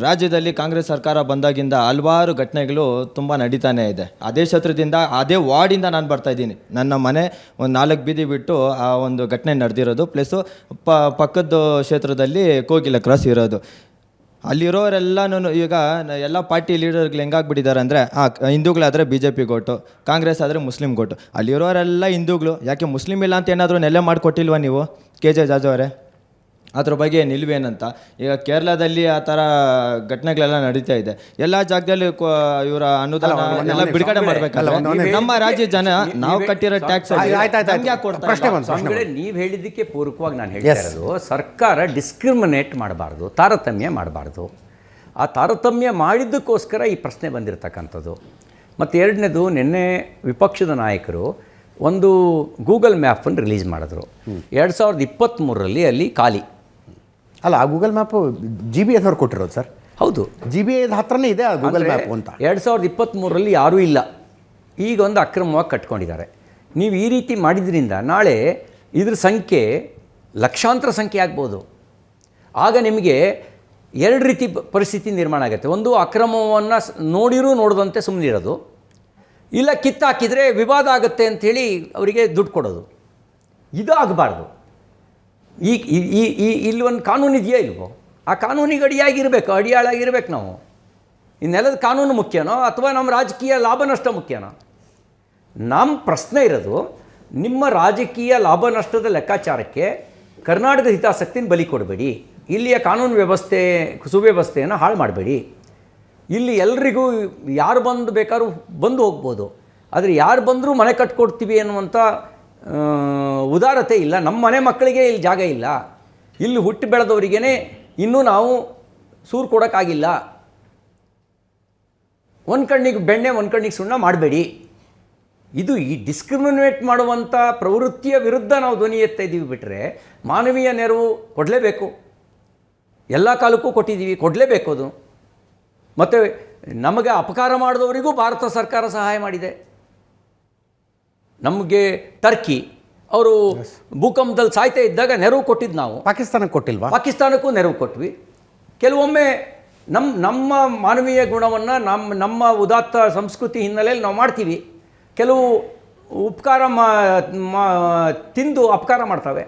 ರಾಜ್ಯದಲ್ಲಿ ಕಾಂಗ್ರೆಸ್ ಸರ್ಕಾರ ಬಂದಾಗಿಂದ ಹಲವಾರು ಘಟನೆಗಳು ತುಂಬ ನಡೀತಾನೆ ಇದೆ. ಅದೇ ಕ್ಷೇತ್ರದಿಂದ ಅದೇ ವಾರ್ಡಿಂದ ನಾನು ಬರ್ತಾ ಇದ್ದೀನಿ. ನನ್ನ ಮನೆ ಒಂದು 4 ಬೀದಿ ಬಿಟ್ಟು ಆ ಒಂದು ಘಟನೆ ನಡೆದಿರೋದು. ಪ್ಲಸ್ಸು ಪಕ್ಕದ ಕ್ಷೇತ್ರದಲ್ಲಿ ಕೋಗಿಲ ಕ್ರಾಸ್ ಇರೋದು. ಅಲ್ಲಿರೋರೆಲ್ಲನೂ ಈಗ ಎಲ್ಲ ಪಾರ್ಟಿ ಲೀಡರ್ಗಳು ಹೆಂಗಾಗ್ಬಿಟ್ಟಿದ್ದಾರೆ ಅಂದರೆ ಹಿಂದೂಗಳಾದರೆ BJP ಗೋಟು, ಕಾಂಗ್ರೆಸ್ ಆದರೆ ಮುಸ್ಲಿಂ ಗೋಟು. ಅಲ್ಲಿರೋರೆಲ್ಲ ಹಿಂದೂಗಳು. ಯಾಕೆ ಮುಸ್ಲಿಂ ಇಲ್ಲ ಅಂತ ಏನಾದರೂ ನೆಲೆ ಮಾಡಿಕೊಟ್ಟಿಲ್ವ ನೀವು KJ ಜಾರ್ಜ್ ಅವರೇ? ಅದ್ರ ಬಗ್ಗೆ ನಿಲ್ವೇನಂತ. ಈಗ ಕೇರಳದಲ್ಲಿ ಆ ಥರ ಘಟನೆಗಳೆಲ್ಲ ನಡೀತಾ ಇದೆ. ಎಲ್ಲ ಜಾಗದಲ್ಲಿ ಇವರ ಅನುದಾನ ಎಲ್ಲ ಬಿಡುಗಡೆ ಮಾಡಬೇಕಲ್ಲ. ನಮ್ಮ ರಾಜ್ಯ ಜನ ನಾವು ಕಟ್ಟಿರೋ ಟ್ಯಾಕ್ಸ್ ನೀವು ಹೇಳಿದ್ದಕ್ಕೆ ಪೂರಕವಾಗಿ ನಾನು ಹೇಳ್ತಾ ಇರೋದು, ಸರ್ಕಾರ ಡಿಸ್ಕ್ರಿಮಿನೇಟ್ ಮಾಡಬಾರ್ದು, ತಾರತಮ್ಯ ಮಾಡಬಾರ್ದು. ಆ ತಾರತಮ್ಯ ಮಾಡಿದ್ದಕ್ಕೋಸ್ಕರ ಈ ಪ್ರಶ್ನೆ ಬಂದಿರತಕ್ಕಂಥದ್ದು. ಮತ್ತು ಎರಡನೇದು, ನಿನ್ನೆ ವಿಪಕ್ಷದ ನಾಯಕರು ಒಂದು ಗೂಗಲ್ ಮ್ಯಾಪನ್ನು ರಿಲೀಸ್ ಮಾಡಿದ್ರು 2023ರಲ್ಲಿ. ಅಲ್ಲಿ ಖಾಲಿ ಅಲ್ಲ, ಆ ಗೂಗಲ್ ಮ್ಯಾಪು GBA ಅವ್ರು ಕೊಟ್ಟಿರೋದು ಸರ್. ಹೌದು, GBA ಹತ್ರನೇ ಇದೆ ಆ ಗೂಗಲ್ ಮ್ಯಾಪ್ ಅಂತ. 2023ರಲ್ಲಿ ಯಾರೂ ಇಲ್ಲ, ಈಗ ಒಂದು ಅಕ್ರಮವಾಗಿ ಕಟ್ಕೊಂಡಿದ್ದಾರೆ. ನೀವು ಈ ರೀತಿ ಮಾಡಿದ್ರಿಂದ ನಾಳೆ ಇದ್ರ ಸಂಖ್ಯೆ ಲಕ್ಷಾಂತರ ಸಂಖ್ಯೆ ಆಗ್ಬೋದು. ಆಗ ನಿಮಗೆ 2 ರೀತಿ ಪರಿಸ್ಥಿತಿ ನಿರ್ಮಾಣ ಆಗುತ್ತೆ. ಒಂದು, ಅಕ್ರಮವನ್ನು ನೋಡದಂತೆ ಸುಮ್ಮನಿರೋದು, ಇಲ್ಲ ಕಿತ್ತಾಕಿದರೆ ವಿವಾದ ಆಗುತ್ತೆ ಅಂಥೇಳಿ ಅವರಿಗೆ ದುಡ್ಡು ಕೊಡೋದು. ಇದು ಆಗಬಾರ್ದು. ಇಲ್ಲಿ ಒಂದು ಕಾನೂನು ಇದೆಯಾ ಇಲ್ವೋ? ಆ ಕಾನೂನಿಗೆ ಅಡಿಯಾಳಾಗಿರ್ಬೇಕು ನಾವು. ಈ ನೆಲದ ಕಾನೂನು ಮುಖ್ಯನೋ ಅಥವಾ ನಮ್ಮ ರಾಜಕೀಯ ಲಾಭ ನಷ್ಟ ಮುಖ್ಯನೋ? ನಮ್ಮ ಪ್ರಶ್ನೆ ಇರೋದು, ನಿಮ್ಮ ರಾಜಕೀಯ ಲಾಭ ನಷ್ಟದ ಲೆಕ್ಕಾಚಾರಕ್ಕೆ ಕರ್ನಾಟಕದ ಹಿತಾಸಕ್ತಿನ ಬಲಿ ಕೊಡಬೇಡಿ. ಇಲ್ಲಿಯ ಕಾನೂನು ವ್ಯವಸ್ಥೆ ಸುವ್ಯವಸ್ಥೆಯನ್ನು ಹಾಳು ಮಾಡಬೇಡಿ. ಇಲ್ಲಿ ಎಲ್ರಿಗೂ ಯಾರು ಬೇಕಾದ್ರೂ ಬಂದು ಹೋಗ್ಬೋದು, ಆದರೆ ಯಾರು ಬಂದರೂ ಮನೆ ಕಟ್ಕೊಡ್ತೀವಿ ಅನ್ನುವಂಥ ಉದಾರತೆ ಇಲ್ಲ. ನಮ್ಮ ಮನೆ ಮಕ್ಕಳಿಗೆ ಇಲ್ಲಿ ಜಾಗ ಇಲ್ಲ. ಇಲ್ಲಿ ಹುಟ್ಟಿ ಬೆಳೆದವರಿಗೇ ಇನ್ನೂ ನಾವು ಸೂರು ಕೊಡೋಕ್ಕಾಗಿಲ್ಲ. ಒಂದು ಕಣ್ಣಿಗೆ ಬೆಣ್ಣೆ ಒಂದು ಕಣ್ಣಿಗೆ ಸುಣ್ಣ ಮಾಡಬೇಡಿ. ಇದು ಈ ಡಿಸ್ಕ್ರಿಮಿನೇಟ್ ಮಾಡುವಂಥ ಪ್ರವೃತ್ತಿಯ ವಿರುದ್ಧ ನಾವು ಧ್ವನಿ ಎತ್ತಾ ಇದ್ದೀವಿ. ಬಿಟ್ಟರೆ ಮಾನವೀಯ ನೆರವು ಕೊಡಲೇಬೇಕು. ಎಲ್ಲ ಕಾಲಕ್ಕೂ ಕೊಟ್ಟಿದ್ದೀವಿ, ಕೊಡಲೇಬೇಕು ಅದು. ಮತ್ತು ನಮಗೆ ಅಪಕಾರ ಮಾಡಿದವರಿಗೂ ಭಾರತ ಸರ್ಕಾರ ಸಹಾಯ ಮಾಡಿದೆ. ನಮಗೆ ಟರ್ಕಿ ಅವರು ಭೂಕಂಪದಲ್ಲಿ ಸಾಯ್ತಾ ಇದ್ದಾಗ ನೆರವು ಕೊಟ್ಟಿದ್ದು ನಾವು. ಪಾಕಿಸ್ತಾನಕ್ಕೆ ಕೊಟ್ಟಿಲ್ವಾ? ಪಾಕಿಸ್ತಾನಕ್ಕೂ ನೆರವು ಕೊಟ್ವಿ. ಕೆಲವೊಮ್ಮೆ ನಮ್ಮ ಮಾನವೀಯ ಗುಣವನ್ನು ನಮ್ಮ ಉದಾತ್ತ ಸಂಸ್ಕೃತಿ ಹಿನ್ನೆಲೆಯಲ್ಲಿ ನಾವು ಮಾಡ್ತೀವಿ. ಕೆಲವು ಉಪಕಾರ ತಿಂದು ಅಪಕಾರ ಮಾಡ್ತವೆ.